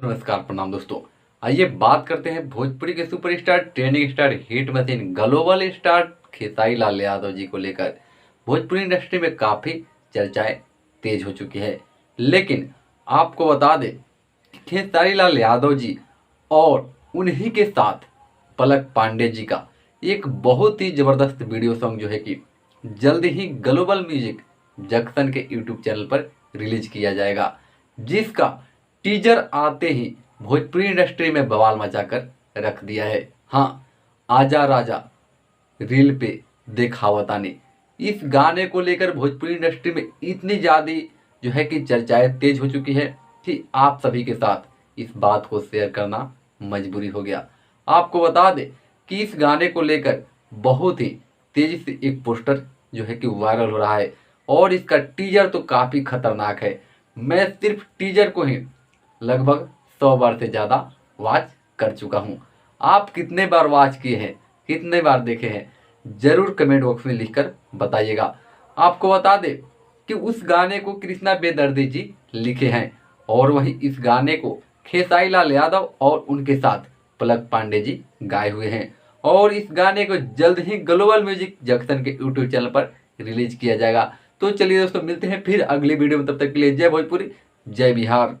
नमस्कार प्रणाम दोस्तों। आइए बात करते हैं भोजपुरी के superstar trending star hit machine global star Khesari Lal Yadav ji को लेकर भोजपुरी इंडस्ट्री में काफ़ी चर्चाएं तेज हो चुकी है। लेकिन आपको बता दें कि खेसारी लाल यादव जी और उन्हीं के साथ पलक पांडे जी का एक बहुत ही ज़बरदस्त वीडियो सॉन्ग जो है कि जल्द ही ग्लोबल म्यूजिक जंक्शन के यूट्यूब चैनल पर रिलीज किया जाएगा, जिसका टीजर आते ही भोजपुरी इंडस्ट्री में बवाल मचाकर रख दिया है। हाँ, आजा राजा रील पे देखावता ने इस गाने को लेकर भोजपुरी इंडस्ट्री में इतनी ज़्यादा जो है कि चर्चाएं तेज हो चुकी है कि आप सभी के साथ इस बात को शेयर करना मजबूरी हो गया। आपको बता दें कि इस गाने को लेकर बहुत ही तेजी से एक पोस्टर जो है कि वायरल हो रहा है और इसका टीजर तो काफ़ी खतरनाक है। मैं सिर्फ टीजर को ही लगभग 100 बार से ज़्यादा वॉच कर चुका हूँ। आप कितने बार वॉच किए हैं, कितने बार देखे हैं, ज़रूर कमेंट बॉक्स में लिखकर बताइएगा। आपको बता दें कि उस गाने को कृष्णा बेदर्दी जी लिखे हैं और वहीं इस गाने को खेसारी लाल यादव और उनके साथ पलक पांडे जी गाए हुए हैं और इस गाने को जल्द ही ग्लोबल म्यूजिक जंक्शन के यूट्यूब चैनल पर रिलीज किया जाएगा। तो चलिए दोस्तों, मिलते हैं फिर अगली वीडियो में। तब तक के लिए जय भोजपुरी, जय बिहार।